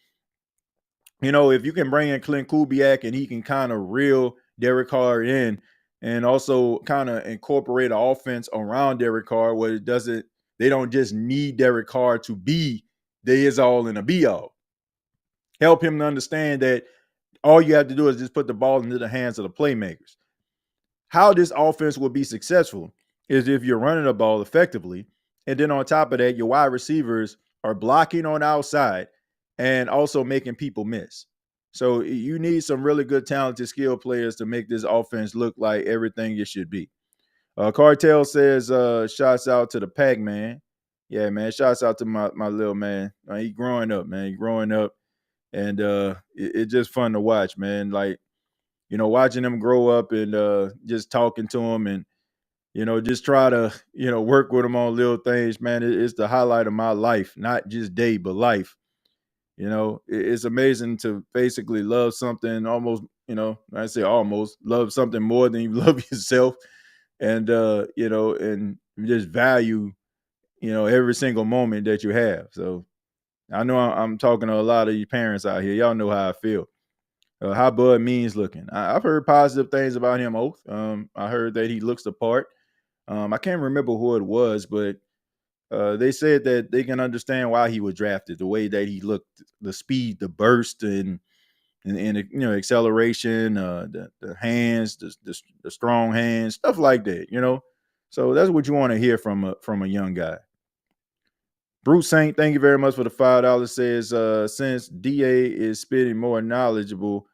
if you can bring in Klint Kubiak and he can kind of reel Derek Carr in and also kind of incorporate an offense around Derek Carr where they don't just need Derek Carr to be the is all and a be all. Help him to understand that all you have to do is just put the ball into the hands of the playmakers. How this offense will be successful is if you're running the ball effectively, and then on top of that, your wide receivers are blocking on the outside and also making people miss. So you need some really good, talented, skilled players to make this offense look like everything it should be. Cartel says, shouts out to the Pac-Man. Yeah, man, shouts out to my little man. He growing up, man. He growing up. And it's just fun to watch, man. Like, watching him grow up and just talking to him and, just try to, work with him on little things, man. It's the highlight of my life, not just day, but life. It's amazing to basically love something almost, I say almost, love something more than you love yourself. And, and just value, every single moment that you have. So I know I'm talking to a lot of you parents out here. Y'all know how I feel. How Bud Means looking. I've heard positive things about him, Oath. I heard that he looks the part. I can't remember who it was, but they said that they can understand why he was drafted, the way that he looked, the speed, the burst, and acceleration, the hands, the strong hands, stuff like that. So that's what you want to hear from a young guy. Bruce Saint, thank you very much for the $5. Says, since DA is spitting more knowledgeable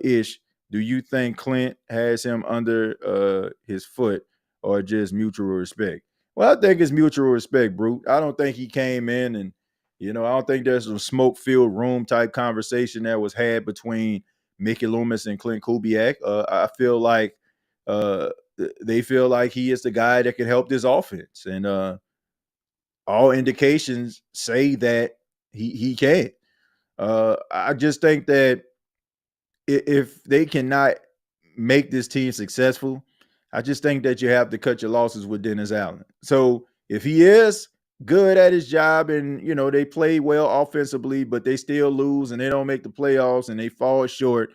ish, do you think Klint has him under his foot or just mutual respect? Well, I think it's mutual respect, Brute. I don't think he came in and, I don't think there's some smoke-filled room type conversation that was had between Mickey Loomis and Klint Kubiak. I feel like they feel like he is the guy that can help this offense. And all indications say that he can. I just think that if they cannot make this team successful, I just think that you have to cut your losses with Dennis Allen. So if he is good at his job and, they play well offensively, but they still lose and they don't make the playoffs and they fall short,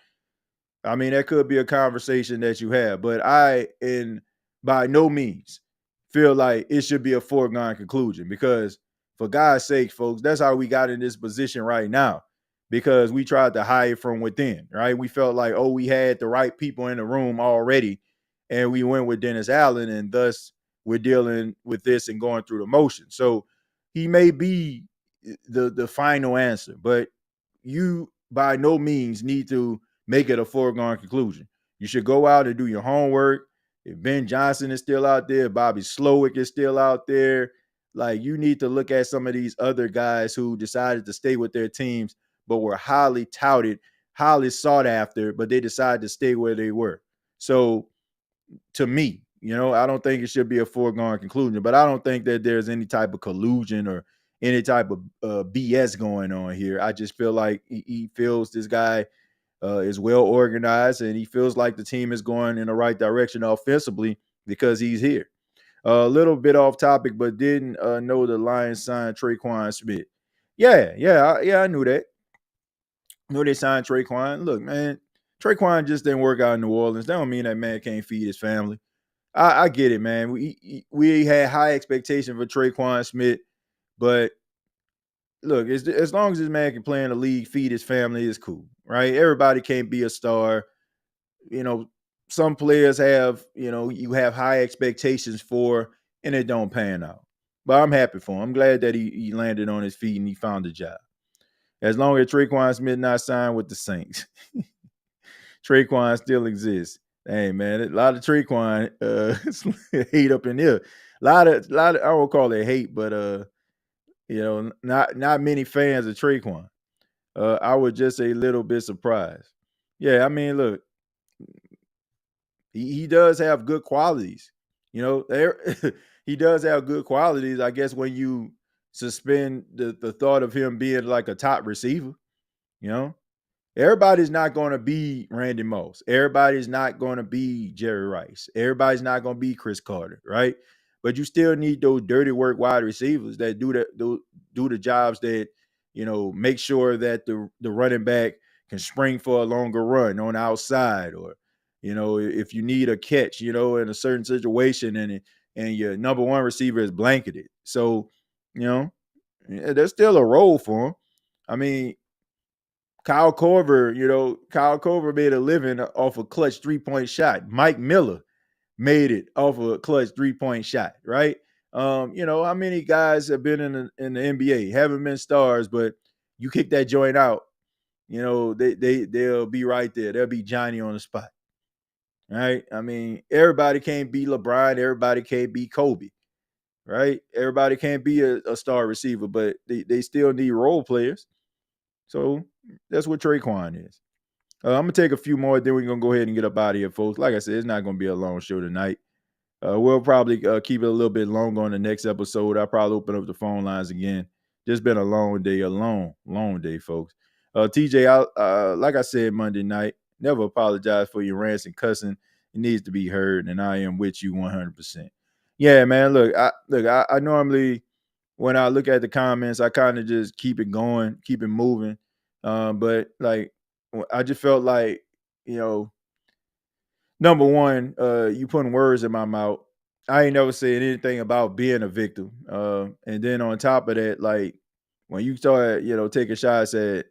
I mean, that could be a conversation that you have. But by no means feel like it should be a foregone conclusion because, for God's sake, folks, that's how we got in this position right now because we tried to hide from within, right? We felt like, we had the right people in the room already, and we went with Dennis Allen, and thus we're dealing with this and going through the motion. So he may be the final answer, but you by no means need to make it a foregone conclusion. You should go out and do your homework. If Ben Johnson is still out there, Bobby Slowick is still out there, like you need to look at some of these other guys who decided to stay with their teams, but were highly touted, highly sought after, but they decided to stay where they were. So to me, I don't think it should be a foregone conclusion, but I don't think that there's any type of collusion or any type of BS going on here. I just feel like he feels this guy is well organized, and he feels like the team is going in the right direction offensively because he's here. A little bit off topic, but didn't know the Lions signed Traquan Smith. I knew that. Knew they signed Traquan. Look, man, Traquan just didn't work out in New Orleans. That don't mean that man can't feed his family. I get it, man. We had high expectations for Traquan Smith, but look, as long as this man can play in the league, feed his family, it's cool, right? Everybody can't be a star. You know, some players have, you have high expectations for, and it don't pan out. But I'm happy for him. I'm glad that he landed on his feet and he found a job. As long as Traquan Smith not signed with the Saints, Traquan still exists. Hey, man, a lot of Traquan hate up in here. A lot of, I won't call it hate, but not many fans of Traquan. I was just a little bit surprised. Yeah, I mean, look, he does have good qualities. He does have good qualities. I guess when you suspend the thought of him being like a top receiver, everybody's not going to be Randy Moss. Everybody's not going to be Jerry Rice. Everybody's not going to be Chris Carter, right? But you still need those dirty work wide receivers that do the jobs that, make sure that the running back can spring for a longer run on the outside, or, if you need a catch, in a certain situation and your number one receiver is blanketed. So, there's still a role for him. I mean, Kyle Korver made a living off a clutch 3-point shot. Mike Miller made it off a clutch 3-point shot, right? How many guys have been in the NBA, haven't been stars, but you kick that joint out, they'll be right there. They'll be Johnny on the spot, right? I mean, everybody can't be LeBron. Everybody can't be Kobe, right? Everybody can't be a star receiver, but they still need role players. So that's what Traquan is. I'm going to take a few more, then we're going to go ahead and get up out of here, folks. Like I said, it's not going to be a long show tonight. We'll probably keep it a little bit longer on the next episode. I'll probably open up the phone lines again. Just been a long day, long day, folks. TJ, like I said Monday night, never apologize for your rants and cussing. It needs to be heard, and I am with you 100%. Yeah, man, look, I normally, when I look at the comments, I kind of just keep it going, keep it moving. But, like, I just felt like, number one, you putting words in my mouth. I ain't never said anything about being a victim. And then on top of that, like, when you start, taking shots at,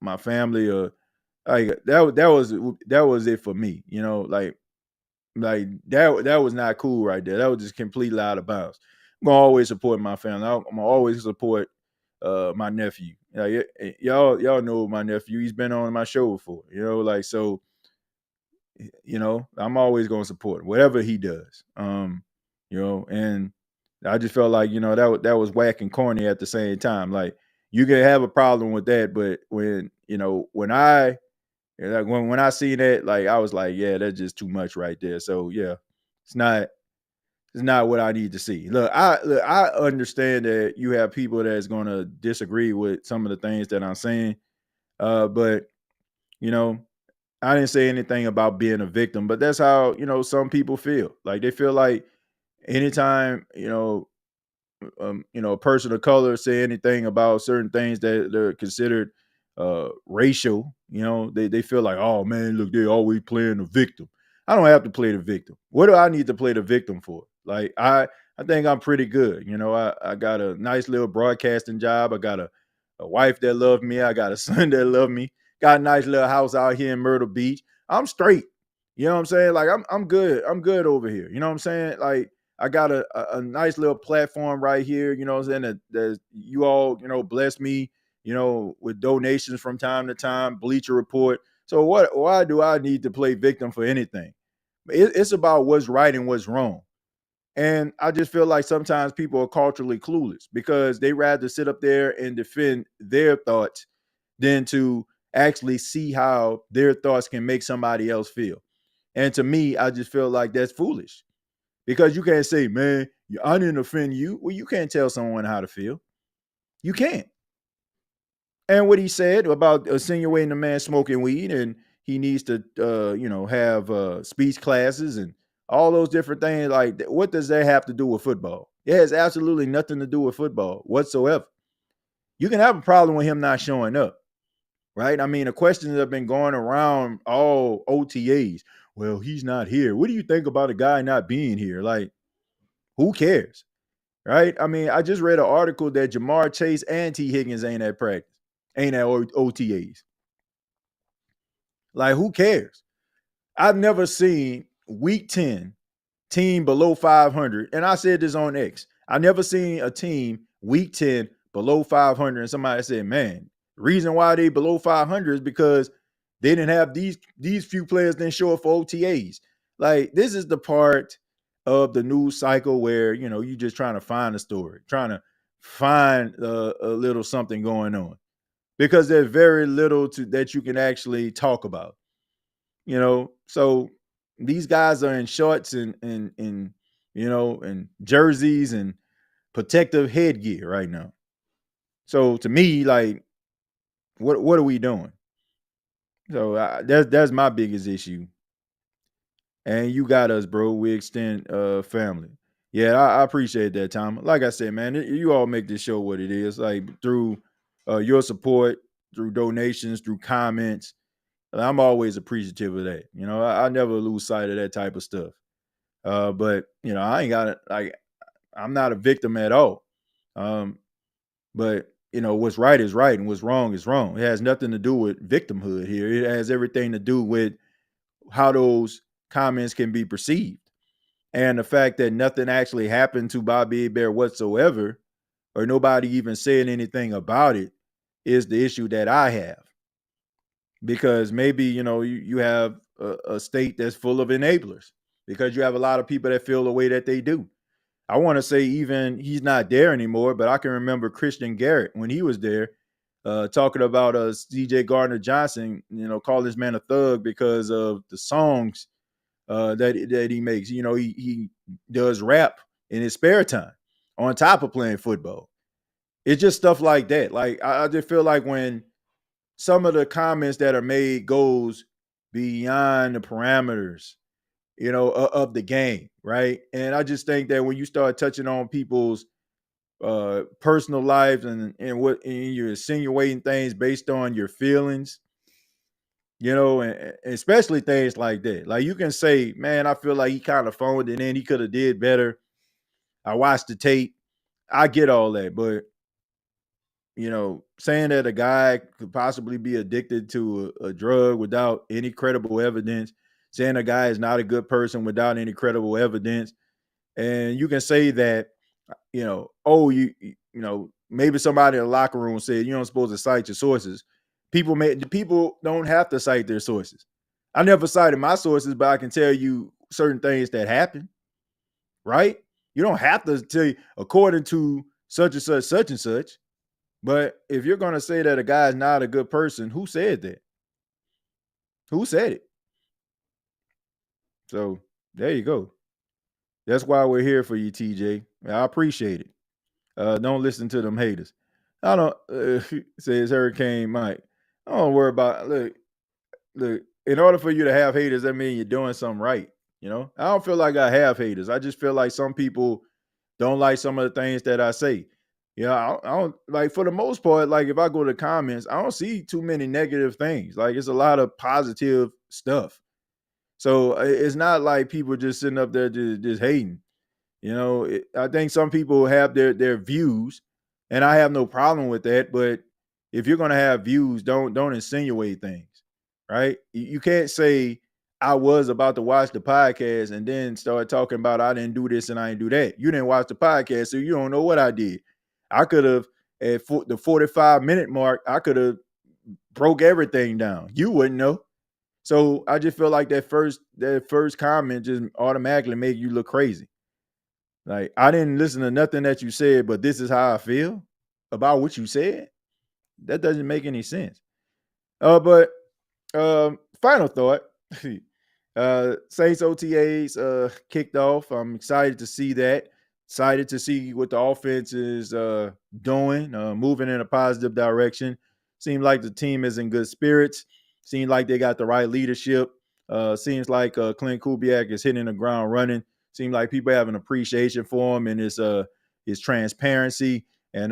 my family, or like that was it for me. Like that was not cool right there. That was just completely out of bounds. I'm gonna always support my family. I'm gonna always support my nephew. Y'all know my nephew. He's been on my show before. So. I'm always going to support whatever he does. And I just felt like, that was whack and corny at the same time. Like, you can have a problem with that, but when I see that, like, I was like, yeah, that's just too much right there. So yeah, it's not what I need to see. Look, I understand that you have people that's going to disagree with some of the things that I'm saying. But I didn't say anything about being a victim, but that's how, some people feel. Like, they feel like anytime, a person of color say anything about certain things that they're considered racial, they feel like, oh man, look, they're always playing the victim. I don't have to play the victim. What do I need to play the victim for? Like, I think I'm pretty good. I got a nice little broadcasting job. I got a wife that loved me. I got a son that loved me. Got a nice little house out here in Myrtle Beach. I'm straight. You know what I'm saying? Like, I'm good. I'm good over here. You know what I'm saying? Like, I got a nice little platform right here. You know what I'm saying? That you all, bless me, with donations from time to time, Bleacher Report. So why do I need to play victim for anything? It's about what's right and what's wrong. And I just feel like sometimes people are culturally clueless because they rather sit up there and defend their thoughts than to actually see how their thoughts can make somebody else feel. And to me, I just feel like that's foolish because you can't say, man, I didn't offend you. Well, you can't tell someone how to feel. You can't. And what he said about insinuating the man smoking weed and he needs to, have speech classes and all those different things. Like, what does that have to do with football? It has absolutely nothing to do with football whatsoever. You can have a problem with him not showing up, right? I mean, the questions have been going around all OTAs. Well, he's not here. What do you think about a guy not being here? Like, who cares, right? I mean, I just read an article that Jamar Chase and T. Higgins ain't at practice, ain't at OTAs. Like, who cares? I've never seen week 10 team below 500. And I said this on X. I never seen a team week 10 below 500. And somebody said, man, the reason why they below 500 is because they didn't have these few players didn't show up for OTAs. Like, this is the part of the news cycle where, you're just trying to find a story, trying to find a little something going on, because there's very little that you can actually talk about. So these guys are in shorts and jerseys and protective headgear right now. So to me, like, what are we doing? So that's my biggest issue. And you got us, bro. We extend family. Yeah, I appreciate that, Tom. Like I said, man, you all make this show what it is. Like, through your support, through donations, through comments. I'm always appreciative of that. I never lose sight of that type of stuff. But I ain't got it. Like, I'm not a victim at all. But what's right is right and what's wrong is wrong. It has nothing to do with victimhood here. It has everything to do with how those comments can be perceived, and the fact that nothing actually happened to Bobby Bear whatsoever, or nobody even said anything about it, is the issue that I have. Because maybe, you have a state that's full of enablers, because you have a lot of people that feel the way that they do. I want to say even he's not there anymore, but I can remember Christian Garrett when he was there talking about CJ Gardner-Johnson, call this man a thug because of the songs that he makes. He does rap in his spare time on top of playing football. It's just stuff like that. Like, I just feel like when some of the comments that are made goes beyond the parameters, of the game, right? And I just think that when you start touching on people's personal lives and you're insinuating things based on your feelings, and especially things like that. Like, you can say, man, I feel like he kind of phoned it in. He could have did better. I watched the tape. I get all that, but saying that a guy could possibly be addicted to a drug without any credible evidence, saying a guy is not a good person without any credible evidence, and you can say that, maybe somebody in the locker room said you're not supposed to cite your sources. People don't have to cite their sources. I never cited my sources, but I can tell you certain things that happen, right? You don't have to tell you according to such and such, such and such. But if you're going to say that a guy is not a good person, who said that? Who said it? So there you go. That's why we're here for you, TJ. I appreciate it. Don't listen to them haters. I don't, says Hurricane Mike. I don't worry about, look, in order for you to have haters, that means you're doing something right. I don't feel like I have haters. I just feel like some people don't like some of the things that I say. I don't like, for the most part, like, if I go to comments, I don't see too many negative things. Like, it's a lot of positive stuff. So it's not like people just sitting up there just hating. I think some people have their views, and I have no problem with that. But if you're going to have views, don't insinuate things, right? You can't say I was about to watch the podcast and then start talking about I didn't do this and I didn't do that. You didn't watch the podcast, so you don't know what I did. I could have, at the 45-minute mark, I could have broke everything down. You wouldn't know. So I just feel like that first comment just automatically make you look crazy. Like, I didn't listen to nothing that you said, but this is how I feel about what you said. That doesn't make any sense. But final thought. Saints OTAs kicked off. I'm excited to see that. Excited to see what the offense is doing, moving in a positive direction. Seems like the team is in good spirits. Seems like they got the right leadership. Seems like Klint Kubiak is hitting the ground running. Seems like people have an appreciation for him and his transparency and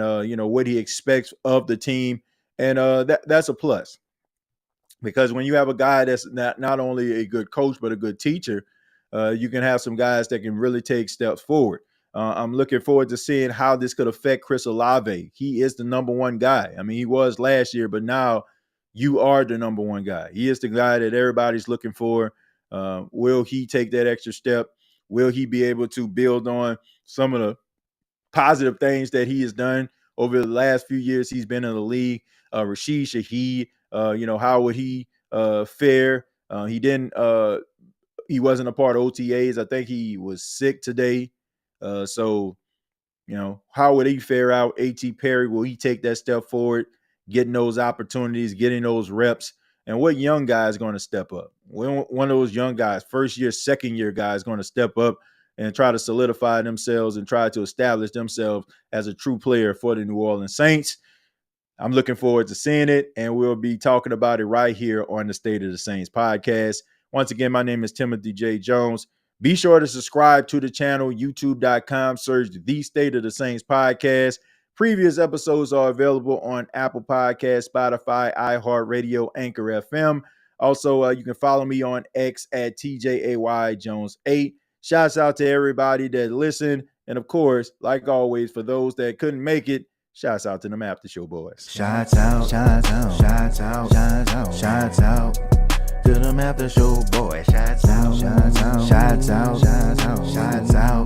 what he expects of the team. And that's a plus. Because when you have a guy that's not only a good coach, but a good teacher, you can have some guys that can really take steps forward. I'm looking forward to seeing how this could affect Chris Olave. He is the number one guy. I mean, he was last year, but now you are the number one guy. He is the guy that everybody's looking for. Will he take that extra step? Will he be able to build on some of the positive things that he has done over the last few years he's been in the league? Rashid Shaheed, how would he fare? He wasn't a part of OTAs. I think he was sick today. So how would he fare out? A.T. Perry, will he take that step forward, getting those opportunities, getting those reps? And what young guy is going to step up? One of those young guys, first year, second year guys, going to step up and try to solidify themselves and try to establish themselves as a true player for the New Orleans Saints. I'm looking forward to seeing it, and we'll be talking about it right here on the State of the Saints podcast. Once again, my name is Timothy J. Jones. Be sure to subscribe to the channel, youtube.com, search the State of the Saints podcast. Previous episodes are available on Apple Podcasts, Spotify, iHeartRadio, Anchor FM. Also, you can follow me on X at TJAYJones8. Shouts out to everybody that listened. And of course, like always, for those that couldn't make it, shouts out to them after show boys. Shouts out, shouts out, shouts out, shouts out, shouts out to them after show boys. Shouts out, shouts out, shouts out, shouts out, shouts out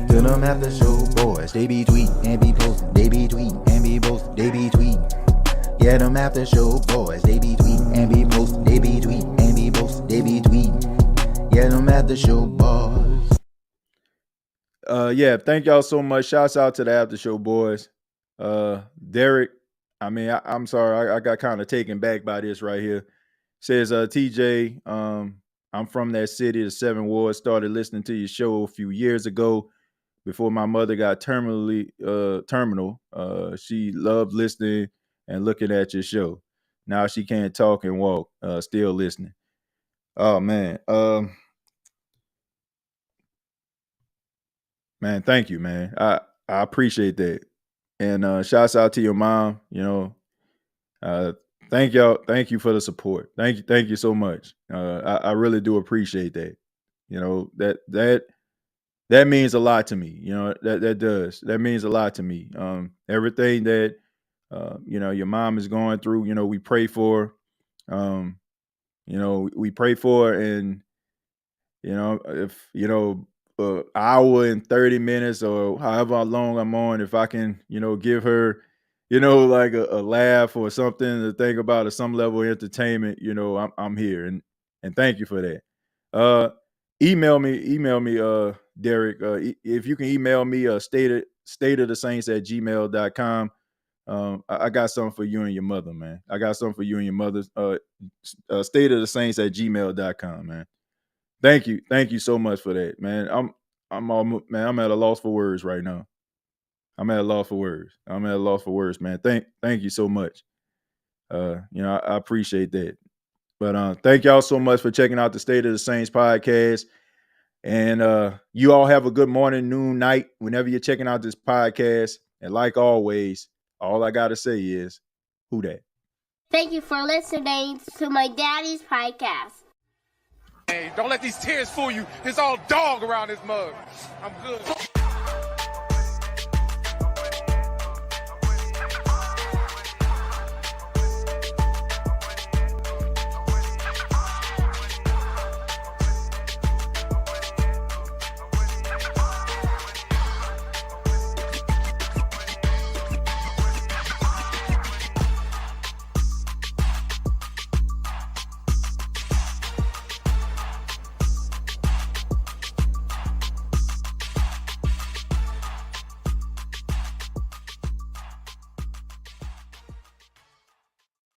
to them after show boys. They be tweeting and be posting, they be tweeting and be posting, they be tweeting. Yeah, them after show boys. They be tweeting and be posting, they be tweeting and be posting, they be tweeting. Yeah, them after show boys. Thank y'all so much. Shouts out to the after show boys. Derek, I'm sorry, I got kind of taken back by this right here. Says TJ, I'm from that city, the 7 wards. Started listening to your show a few years ago before my mother got terminal. She loved listening and looking at your show. Now she can't talk and walk, still listening. Oh man. Man, thank you, man. I appreciate that. And shouts out to your mom. Thank y'all. Thank you for the support. Thank you so much. I really do appreciate that. That means a lot to me. That does. That means a lot to me. Everything that your mom is going through, we pray for. We pray for, and if hour and 30 minutes or however long I'm on, if I can, give her, like a laugh or something to think about at some level of entertainment, I'm here. And thank you for that. Email me, Derek. If you can email me, stateofthesaints@gmail.com. I got something for you and your mother, man. I got something for you and your mother. Stateofthesaints@gmail.com, man. Thank you so much for that, man. I'm at a loss for words right now. I'm at a loss for words, man. Thank you so much. I appreciate that. But thank y'all so much for checking out the State of the Saints podcast. And you all have a good morning, noon, night, whenever you're checking out this podcast. And like always, all I gotta say is, who dat? Thank you for listening to my daddy's podcast. Hey, don't let these tears fool you. There's all dog around this mug. I'm good.